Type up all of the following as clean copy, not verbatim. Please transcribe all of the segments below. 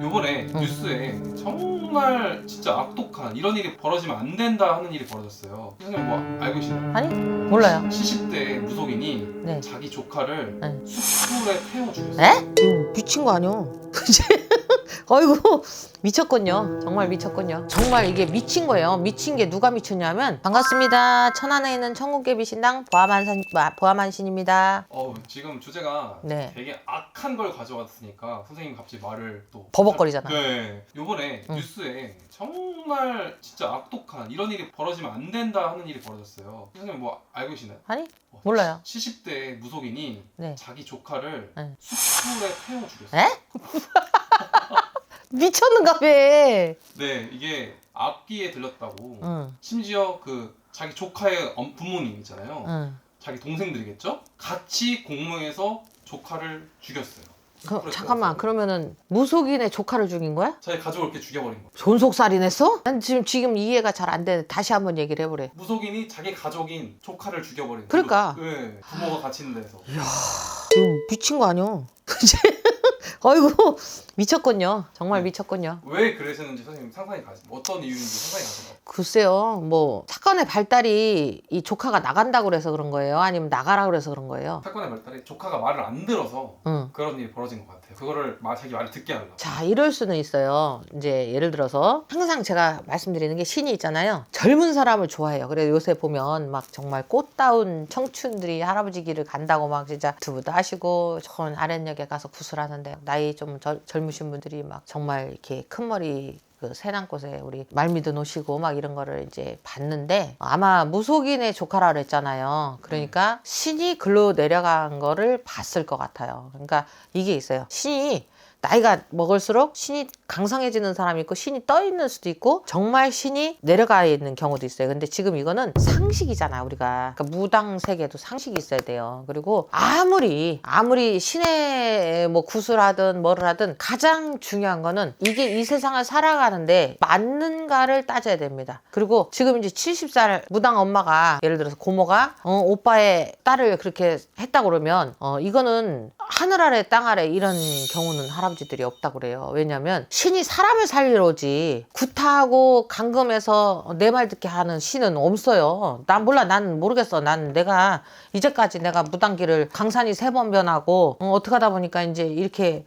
요번에 뉴스에 정말 진짜 악독한 이런 일이 벌어지면 안 된다 하는 일이 벌어졌어요. 선생님 뭐 알고 계시나요? 아니? 몰라요. 70대 무속인이 네. 자기 조카를 네. 숯불에 태워 죽였어요. 에? 이거 미친 거 아니야? 어이구 미쳤군요. 정말 미쳤군요. 정말 이게 미친 거예요. 미친 게 누가 미쳤냐면 반갑습니다. 천안에 있는 천국개비신당 보아만신입니다. 지금 주제가 네. 되게 악한 걸 가져왔으니까 선생님 갑자기 말을 또 버벅거리잖아. 네. 요번에 뉴스에 정말 진짜 악독한 이런 일이 벌어지면 안 된다 하는 일이 벌어졌어요. 선생님 뭐 알고 계시나요? 아니? 몰라요. 70대 무속인이 네. 자기 조카를 네. 숯불에 태워 죽였어요. 에? 미쳤는가 봐. 네, 이게 앞귀에 들렸다고. 응. 심지어 그 자기 조카의 부모님 있잖아요. 응. 자기 동생들이겠죠? 같이 공모해서 조카를 죽였어요. 잠깐만, 그러면은 무속인의 조카를 죽인 거야? 자기 가족을 이렇게 죽여버린 거예요. 존속살인했어? 난 지금 이해가 잘 안 돼. 다시 한번 얘기를 해보래. 무속인이 자기 가족인 조카를 죽여버린 거예요. 그러니까. 네, 부모가 같이 있는 데서. 이거 미친 거 아니야? 그치? 어이구 미쳤군요. 정말 미쳤군요. 왜 그러셨는지 선생님 상상이 가세요? 어떤 이유인지 상상이 가세요? 글쎄요, 뭐 사건의 발달이 이 조카가 나간다고 그래서 그런 거예요? 아니면 나가라 그래서 그런 거예요? 사건의 발달에 조카가 말을 안 들어서 응. 그런 일이 벌어진 것 같아요. 그거를 자기 말을 듣게 하려고. 자, 이럴 수는 있어요. 이제 예를 들어서 항상 제가 말씀드리는 게 신이 있잖아요. 젊은 사람을 좋아해요. 그래서 요새 보면 막 정말 꽃다운 청춘들이 할아버지 길을 간다고 막 진짜 두부도 하시고 전 아랫역에 가서 구슬하는데 나이 좀 젊으신 분들이 막 정말 이렇게 큰 머리 그 세난꽃에 우리 말미도 놓으시고 막 이런 거를 이제 봤는데 아마 무속인의 조카라 그랬잖아요. 그러니까 신이 글로 내려간 거를 봤을 것 같아요. 그러니까 이게 있어요. 신이 나이가 먹을수록 신이 강성해지는 사람이 있고 신이 떠 있는 수도 있고 정말 신이 내려가 있는 경우도 있어요. 근데 지금 이거는 상식이잖아 우리가. 그러니까 무당 세계도 상식이 있어야 돼요. 그리고 아무리 신의 뭐 구슬하든 뭐를 하든 가장 중요한 거는 이게 이 세상을 살아가는데 맞는가를 따져야 됩니다. 그리고 지금 이제 70살 무당 엄마가 예를 들어서 고모가 오빠의 딸을 그렇게 했다고 그러면 이거는 하늘 아래 땅 아래 이런 경우는 할아버지들이 없다고 그래요. 왜냐면 신이 사람을 살리러 오지 구타하고 감금해서 내 말 듣게 하는 신은 없어요. 난 몰라. 난 모르겠어. 난 내가 이제까지 내가 무당길을 강산이 3번 변하고 어떻게 하다 보니까 이제 이렇게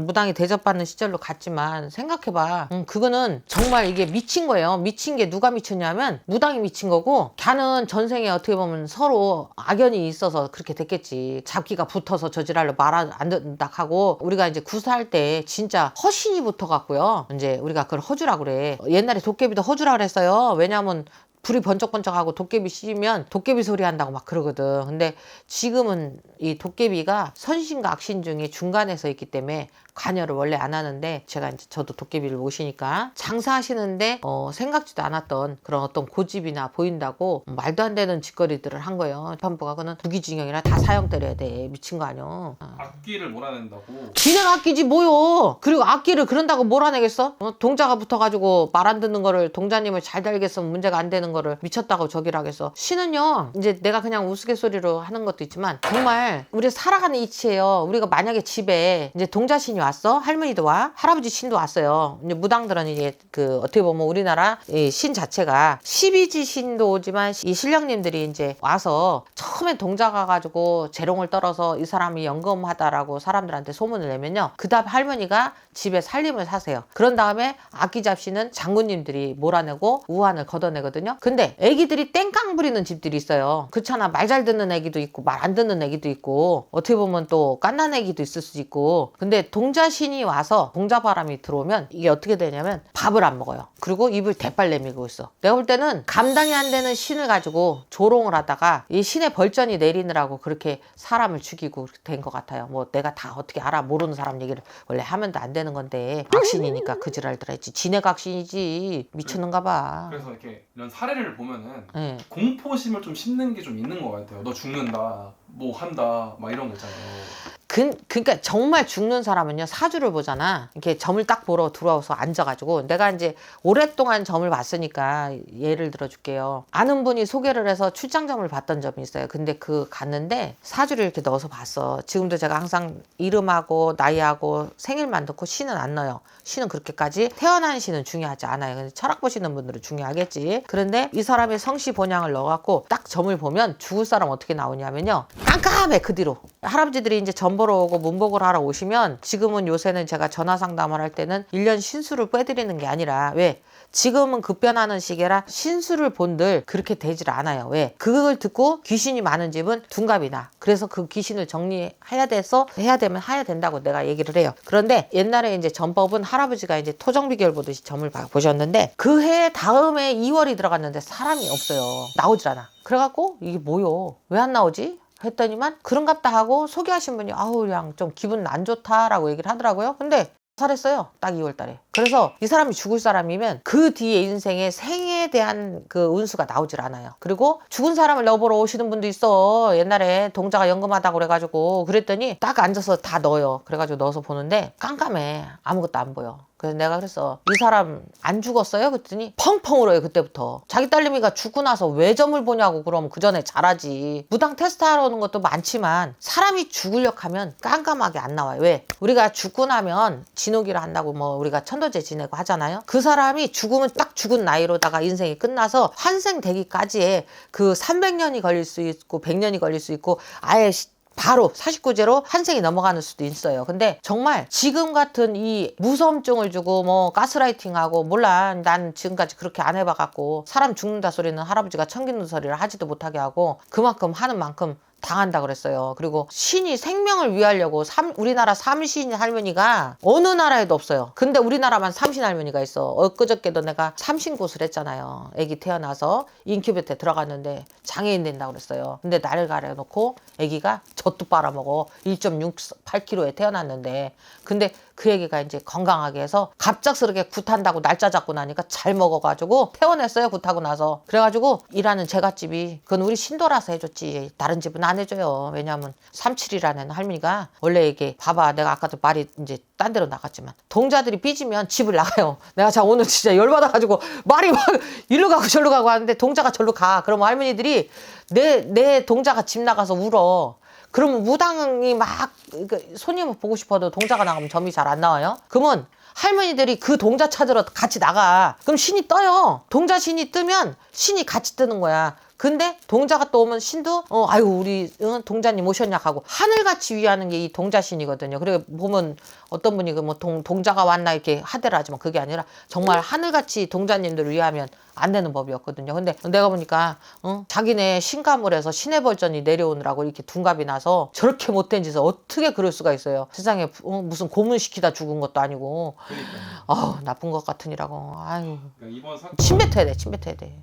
무당이 대접받는 시절로 갔지만 생각해봐. 그거는 정말 이게 미친 거예요. 미친 게 누가 미쳤냐면 무당이 미친 거고 걔는 전생에 어떻게 보면 서로 악연이 있어서 그렇게 됐겠지. 잡기가 붙어서 저지랄로 말 안 듣는다 하고 우리가 이제 구사할 때 진짜 허신이 붙어갖고요. 이제 우리가 그걸 허주라 그래. 옛날에 도깨비도 허주라 그랬어요. 왜냐면 불이 번쩍번쩍하고 도깨비 씌면 도깨비 소리 한다고 막 그러거든. 근데 지금은 이 도깨비가 선신과 악신 중에 중간에 서 있기 때문에 관여를 원래 안 하는데 제가 이제 저도 도깨비를 모시니까 장사하시는데 생각지도 않았던 그런 어떤 고집이나 보인다고 말도 안 되는 짓거리들을 한 거예요. 재판부가 그는 무기징역이나 다 사형 때려야 돼. 미친 거 아니야. 악기를 몰아낸다고. 지네가 악기지 뭐요. 그리고 악기를 그런다고 몰아내겠어? 동자가 붙어가지고 말 안 듣는 거를 동자님을 잘 달겠으면 문제가 안 되는 거를 미쳤다고 저기를 하겠어. 신은요 이제 내가 그냥 우스갯소리로 하는 것도 있지만 정말 우리 살아가는 이치예요. 우리가 만약에 집에 이제 동자신이 왔어. 할머니도 와. 할아버지 신도 왔어요. 이제 무당들은 이제 그 어떻게 보면 우리나라 이 신 자체가 12지 신도 오지만 이 신령님들이 이제 와서 처음에 동자 가가지고 재롱을 떨어서 이 사람이 영검하다라고 사람들한테 소문을 내면요. 그 다음 할머니가 집에 살림을 사세요. 그런 다음에 악기 잡시는 장군님들이 몰아내고 우환을 걷어내거든요. 근데 애기들이 땡깡 부리는 집들이 있어요. 그렇잖아. 말 잘 듣는 애기도 있고 말 안 듣는 애기도 있고 어떻게 보면 또 깐난 애기도 있을 수 있고 근데 동자신이 와서 동자바람이 들어오면 이게 어떻게 되냐면 밥을 안 먹어요. 그리고 입을 대빨 내밀고 있어. 내가 볼 때는 감당이 안 되는 신을 가지고 조롱을 하다가 이 신의 벌전이 내리느라고 그렇게 사람을 죽이고 된 것 같아요. 뭐 내가 다 어떻게 알아. 모르는 사람 얘기를 원래 하면도 안 되는 건데 악신이니까 그 지랄들 했지. 지네가 악신이지. 미쳤는가 봐. 그래서 이런 사례를 보면은 네. 공포심을 좀 심는 게 좀 있는 것 같아요. 너 죽는다, 뭐 한다, 막 이런 거 있잖아요. 그러니까 정말 죽는 사람은요, 사주를 보잖아. 이렇게 점을 딱 보러 들어와서 앉아가지고, 내가 이제 오랫동안 점을 봤으니까 예를 들어줄게요. 아는 분이 소개를 해서 출장점을 봤던 점이 있어요. 근데 갔는데 사주를 이렇게 넣어서 봤어. 지금도 제가 항상 이름하고 나이하고 생일만 넣고 시는 안 넣어요. 시는 그렇게까지, 태어난 시는 중요하지 않아요. 근데 철학 보시는 분들은 중요하겠지. 그런데 이 사람의 성씨 본양을 넣어갖고 딱 점을 보면 죽을 사람 어떻게 나오냐면요, 깜깜해. 그 뒤로 할아버지들이 이제 점 보러 오고 문복을 하러 오시면, 지금은 요새는 제가 전화 상담을 할 때는 1년 신수를 빼드리는 게 아니라, 왜? 지금은 급변하는 시기라 신수를 본들 그렇게 되질 않아요. 왜? 그걸 듣고 귀신이 많은 집은 둔갑이 나. 그래서 그 귀신을 정리해야 돼서, 해야 되면 해야 된다고 내가 얘기를 해요. 그런데 옛날에 이제 전법은 할아버지가 이제 토정비결 보듯이 점을 보셨는데, 그 해 다음에 2월이 들어갔는데 사람이 없어요. 나오질 않아. 그래갖고 이게 뭐요? 왜 안 나오지? 했더니만 그런갑다 하고 소개하신 분이, 아우 그냥 좀 기분 안 좋다라고 얘기를 하더라고요. 근데 살했어요. 딱 2월 달에. 그래서 이 사람이 죽을 사람이면 그 뒤에 인생의 생에 대한 그 운수가 나오질 않아요. 그리고 죽은 사람을 넣어보러 오시는 분도 있어. 옛날에 동자가 연금하다고 그래가지고, 그랬더니 딱 앉아서 다 넣어요. 그래가지고 넣어서 보는데 깜깜해. 아무것도 안 보여. 그래서 내가 그랬어, 이 사람 안 죽었어요? 그랬더니 펑펑 울어요. 그때부터. 자기 딸내미가 죽고 나서 왜 점을 보냐고. 그럼 그 전에 잘하지. 무당 테스트하러 오는 것도 많지만 사람이 죽으려고 하면 깜깜하게 안 나와요. 왜? 우리가 죽고 나면 진호기를 한다고 뭐 우리가 천도제 지내고 하잖아요. 그 사람이 죽으면 딱 죽은 나이로다가 인생이 끝나서 환생되기까지의 그 300년이 걸릴 수 있고 100년이 걸릴 수 있고, 아예 바로 49제로 환생이 넘어가는 수도 있어요. 근데 정말 지금 같은 이 무서움증을 주고 뭐 가스라이팅하고, 몰라, 난 지금까지 그렇게 안 해봐갖고, 사람 죽는다 소리는 할아버지가 천기누 소리를 하지도 못하게 하고, 그만큼 하는 만큼 당한다 그랬어요. 그리고 신이 생명을 위하려고, 우리나라 삼신 할머니가 어느 나라에도 없어요. 근데 우리나라만 삼신 할머니가 있어. 엊그저께도 내가 삼신굿을 했잖아요. 아기 태어나서 인큐베이터에 들어갔는데 장애인 된다고 그랬어요. 근데 나를 가려놓고 아기가 젖도 빨아먹어. 1.68kg에 태어났는데, 근데 그 애기가 이제 건강하게 해서 갑작스럽게 굿한다고 날짜 잡고 나니까 잘 먹어가지고 퇴원했어요. 굿하고 나서. 그래가지고 일하는 제갓집이, 그건 우리 신도라서 해줬지 다른 집은 안 해줘요. 왜냐하면 37이라는 할머니가 원래, 이게 봐봐, 내가 아까도 말이 이제 딴 데로 나갔지만, 동자들이 삐지면 집을 나가요. 내가 자 오늘 진짜 열받아가지고 말이 막 일로 가고 절로 가고 하는데, 동자가 절로 가. 그러면 할머니들이 내 동자가 집 나가서 울어. 그러면 무당이 막 손님을 보고 싶어도 동자가 나가면 점이 잘 안 나와요. 그러면 할머니들이 그 동자 찾으러 같이 나가. 그럼 신이 떠요. 동자 신이 뜨면 신이 같이 뜨는 거야. 근데 동자가 또 오면 신도 아유 우리 동자님 오셨냐 하고 하늘같이 위하는 게 이 동자신이거든요. 그리고 보면 어떤 분이 뭐 동자가 왔나 이렇게 하대를 하지만, 그게 아니라 정말 하늘같이 동자님들을 위하면 안 되는 법이었거든요. 근데 내가 보니까 자기네 신가물에서 신의 벌전이 내려오느라고 이렇게 둔갑이 나서 저렇게 못된 짓을 어떻게 그럴 수가 있어요. 세상에 무슨 고문시키다 죽은 것도 아니고. 그러니까 나쁜 것 같으니라고. 아유, 그러니까 이번 사건, 침뱉어야 돼.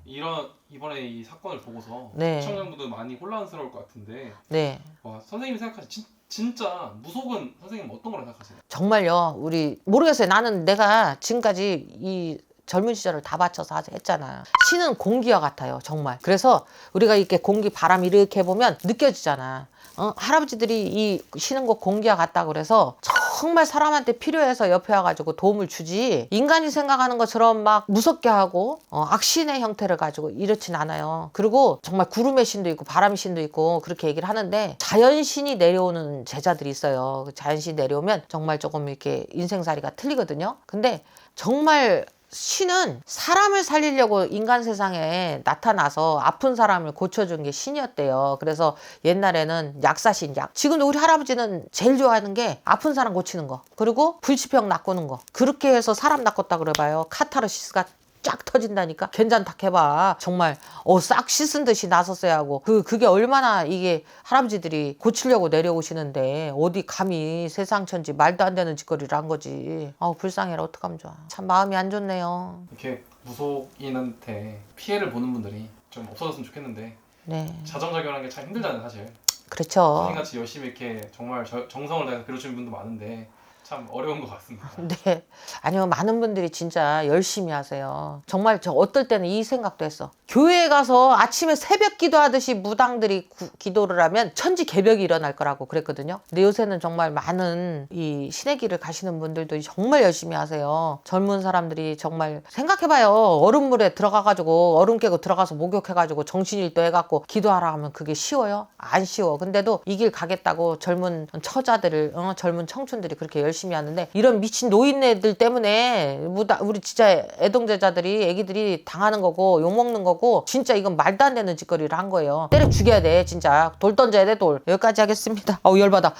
이번에 이 사건을 보고서 네. 시청자분들 많이 혼란스러울 것 같은데, 네. 와, 선생님이 생각하시 진짜 무속은 선생님 어떤 거라 생각하세요? 정말요. 우리 모르겠어요. 나는 내가 지금까지 이 젊은 시절을 다 바쳐서 했잖아요. 신은 공기와 같아요. 정말. 그래서 우리가 이렇게 공기, 바람 이렇게 보면 느껴지잖아. 할아버지들이 이 쉬는 곳 공기와 같다 그래서 정말 사람한테 필요해서 옆에 와가지고 도움을 주지, 인간이 생각하는 것처럼 막 무섭게 하고 악신의 형태를 가지고 이렇진 않아요. 그리고 정말 구름의 신도 있고 바람의 신도 있고 그렇게 얘기를 하는데, 자연신이 내려오는 제자들이 있어요. 그 자연신이 내려오면 정말 조금 이렇게 인생살이가 틀리거든요. 근데 정말 신은 사람을 살리려고 인간 세상에 나타나서 아픈 사람을 고쳐준 게 신이었대요. 그래서 옛날에는 약사신, 지금도 우리 할아버지는 제일 좋아하는 게 아픈 사람 고치는 거, 그리고 불치병 낚고는 거. 그렇게 해서 사람 낚았다 그래봐요. 카타르시스가 쫙 터진다니까. 괜찮다 해봐. 정말 싹 씻은 듯이 나섰어야 하고, 그게 얼마나 이게 할아버지들이 고치려고 내려오시는데 어디 감히 세상 천지 말도 안 되는 짓거리를 한 거지. 불쌍해라. 어떡하면 좋아. 참 마음이 안 좋네요. 이렇게 무속인한테 피해를 보는 분들이 좀 없어졌으면 좋겠는데, 네. 자정작용하는 게 참 힘들잖아요 사실. 그렇죠. 선생님같이 열심히 이렇게 정말 정성을 다해서 그려주는 분도 많은데, 참 어려운 것 같습니다. 네. 아니요, 많은 분들이 진짜 열심히 하세요. 정말 저 어떨 때는 이 생각도 했어. 교회에 가서 아침에 새벽 기도하듯이 무당들이 기도를 하면 천지개벽이 일어날 거라고 그랬거든요. 근데 요새는 정말 많은 이 신의 길을 가시는 분들도 정말 열심히 하세요. 젊은 사람들이 정말 생각해봐요. 얼음물에 들어가가지고 얼음 깨고 들어가서 목욕해가지고 정신일도 해갖고 기도하라 하면 그게 쉬워요? 안 쉬워. 근데도 이 길 가겠다고 젊은 처자들을 젊은 청춘들이 그렇게 열심히 하는데 이런 미친 노인네들 때문에 우리 진짜 애동제자들이 애기들이 당하는 거고 욕먹는 거고 진짜 이건 말도 안 되는 짓거리를 한 거예요. 때려 죽여야 돼 진짜. 돌 던져야 돼 돌. 여기까지 하겠습니다. 어우 열받아.